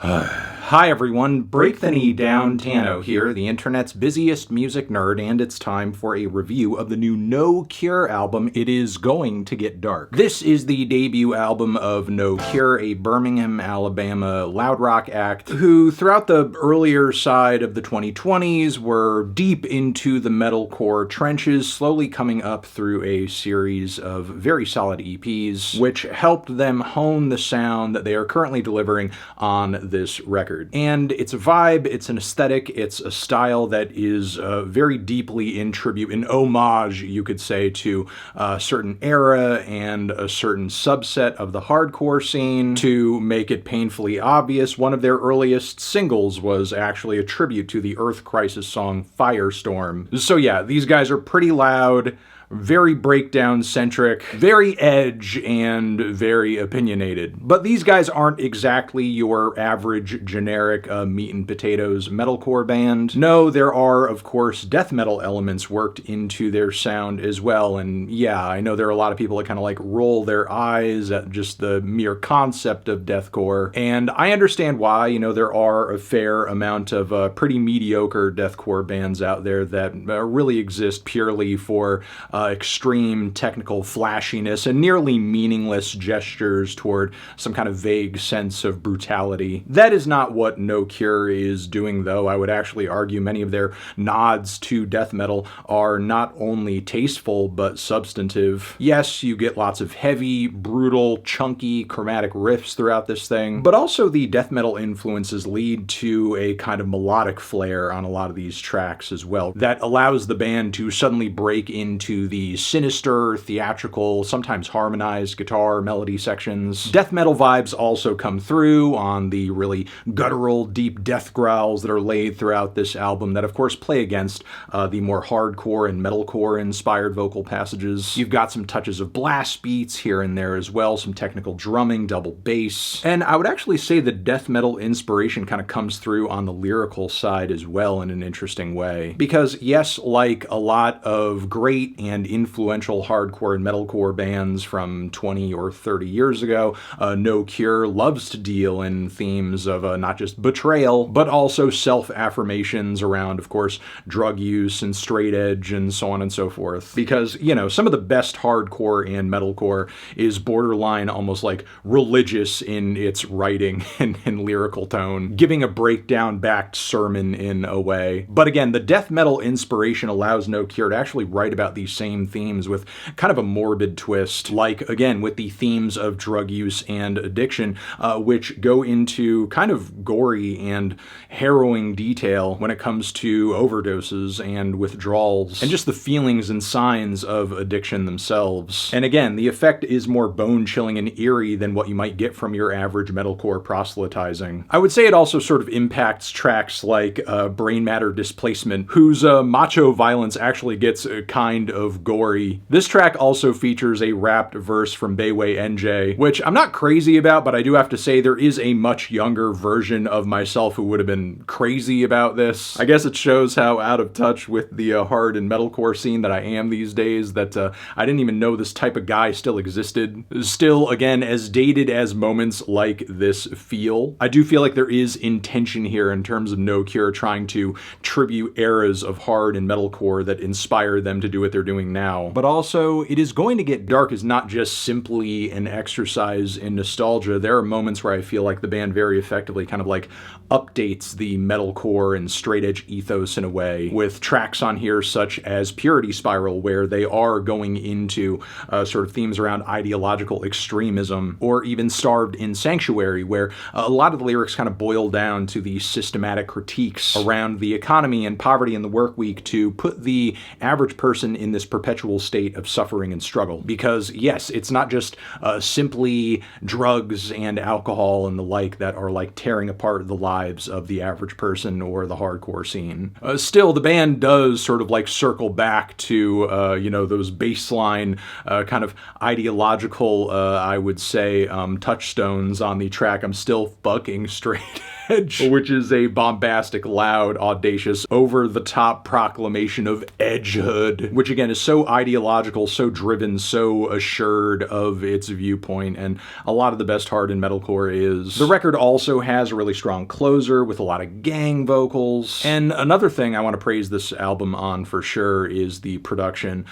Hi everyone, Break the Knee Down Tano here, the internet's busiest music nerd, and it's time for a review of the new No Cure album, It Is Going to Get Dark. This is the debut album of No Cure, a Birmingham, Alabama loud rock act who throughout the earlier side of the 2020s were deep into the metalcore trenches, slowly coming up through a series of very solid EPs, which helped them hone the sound that they are currently delivering on this record. And it's a vibe, it's an aesthetic, it's a style that is very deeply in tribute, an homage, you could say, to a certain era and a certain subset of the hardcore scene. To make it painfully obvious, one of their earliest singles was actually a tribute to the Earth Crisis song Firestorm. So yeah, these guys are pretty loud, very breakdown-centric, very edge, and very opinionated. But these guys aren't exactly your average, generic, meat-and-potatoes metalcore band. No, there are, of course, death metal elements worked into their sound as well, and yeah, I know there are a lot of people that kind of like roll their eyes at just the mere concept of deathcore, and I understand why. You know, there are a fair amount of pretty mediocre deathcore bands out there that really exist purely for extreme technical flashiness and nearly meaningless gestures toward some kind of vague sense of brutality. That is not what No Cure is doing, though. I would actually argue many of their nods to death metal are not only tasteful, but substantive. Yes, you get lots of heavy, brutal, chunky, chromatic riffs throughout this thing, but also the death metal influences lead to a kind of melodic flair on a lot of these tracks as well that allows the band to suddenly break into the sinister, theatrical, sometimes harmonized guitar melody sections. Death metal vibes also come through on the really guttural, deep death growls that are laid throughout this album that of course play against the more hardcore and metalcore inspired vocal passages. You've got some touches of blast beats here and there as well, some technical drumming, double bass, and I would actually say the death metal inspiration kind of comes through on the lyrical side as well in an interesting way. Because yes, like a lot of great and influential hardcore and metalcore bands from 20 or 30 years ago, No Cure loves to deal in themes of not just betrayal, but also self-affirmations around, of course, drug use and straight edge and so on and so forth. Because, you know, some of the best hardcore and metalcore is borderline almost like religious in its writing and lyrical tone, giving a breakdown-backed sermon in a way. But again, the death metal inspiration allows No Cure to actually write about these same themes with kind of a morbid twist, like, again, with the themes of drug use and addiction, which go into kind of gory and harrowing detail when it comes to overdoses and withdrawals, and just the feelings and signs of addiction themselves. And again, the effect is more bone-chilling and eerie than what you might get from your average metalcore proselytizing. I would say it also sort of impacts tracks like Brain Matter Displacement, whose macho violence actually gets kind of gory. This track also features a rapped verse from Bayway NJ, which I'm not crazy about, but I do have to say there is a much younger version of myself who would have been crazy about this. I guess it shows how out of touch with the hard and metalcore scene that I am these days, that I didn't even know this type of guy still existed. Still, again, as dated as moments like this feel, I do feel like there is intention here in terms of No Cure trying to tribute eras of hard and metalcore that inspire them to do what they're doing now. But also, It Is Going to Get Dark is not just simply an exercise in nostalgia. There are moments where I feel like the band very effectively kind of like updates the metalcore and straight edge ethos in a way, with tracks on here such as Purity Spiral, where they are going into sort of themes around ideological extremism, or even Starved in Sanctuary, where a lot of the lyrics kind of boil down to the systematic critiques around the economy and poverty in the work week to put the average person in this perpetual state of suffering and struggle. Because yes, it's not just simply drugs and alcohol and the like that are like tearing apart the lives of the average person or the hardcore scene. Still, the band does sort of like circle back to, you know, those baseline kind of ideological, I would say, touchstones on the track I'm Still Fucking Straight edge, which is a bombastic, loud, audacious, over-the-top proclamation of edgehood, which again is so ideological, so driven, so assured of its viewpoint, and a lot of the best heart in metalcore is. The record also has a really strong closer with a lot of gang vocals, and another thing I want to praise this album on for sure is the production,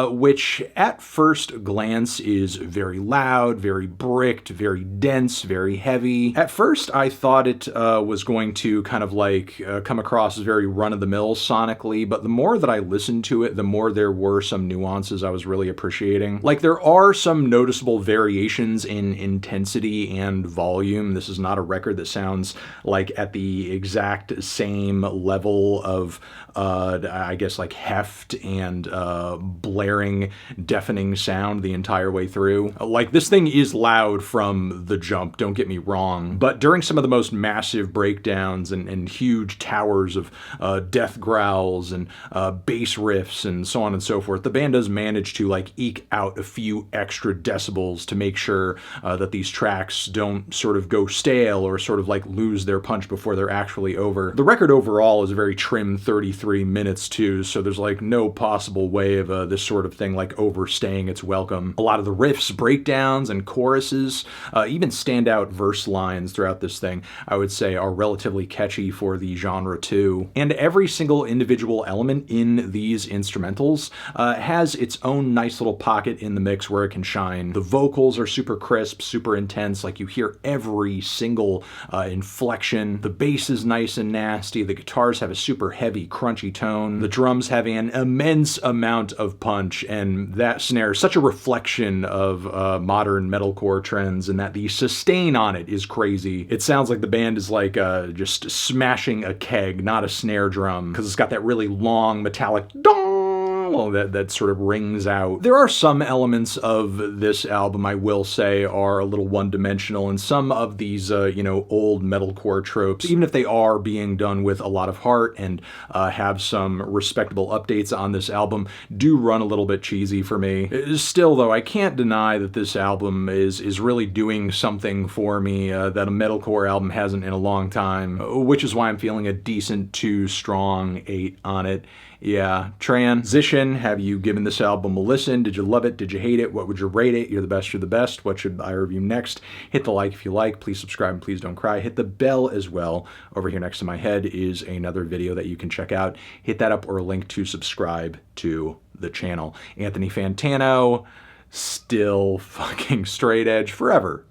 which at first glance is very loud, very bricked, very dense, very heavy. At first I thought it was going to kind of like come across as very run-of-the-mill sonically, but the more that I listened to it, the more there were some nuances I was really appreciating. Like, there are some noticeable variations in intensity and volume. This is not a record that sounds like at the exact same level of, I guess, like heft and blaring, deafening sound the entire way through. Like, this thing is loud from the jump, don't get me wrong, but during some of the most massive breakdowns and huge towers of death growls and bass riffs and so on and so forth, the band does manage to like eke out a few extra decibels to make sure that these tracks don't sort of go stale or sort of like lose their punch before they're actually over. The record overall is a very trim 33 minutes too, so there's like no possible way of this sort of thing like overstaying its welcome. A lot of the riffs, breakdowns, and choruses, even standout verse lines throughout this thing, I would say are relatively catchy for the genre too. And every single individual element in these instrumentals has its own nice little pocket in the mix where it can shine. The vocals are super crisp, super intense, like you hear every single inflection. The bass is nice and nasty. The guitars have a super heavy, crunchy tone. The drums have an immense amount of punch, and that snare is such a reflection of modern metalcore trends, and that the sustain on it is crazy. It sounds like the band is like just smashing a keg, not a snare drum, because it's got that really long metallic dong that sort of rings out. There are some elements of this album I will say are a little one-dimensional, and some of these you know, old metalcore tropes, even if they are being done with a lot of heart and have some respectable updates on this album, do run a little bit cheesy for me. Still though, I can't deny that this album is really doing something for me that a metalcore album hasn't in a long time, which is why I'm feeling a decent 2 strong 8 on it. Yeah, transition. Have you given this album a listen? Did you love it? Did you hate it? What would you rate it? You're the best, you're the best. What should I review next? Hit the like if you like. Please subscribe and please don't cry. Hit the bell as well. Over here next to my head is another video that you can check out. Hit that up or a link to subscribe to the channel. Anthony Fantano, still fucking straight edge forever.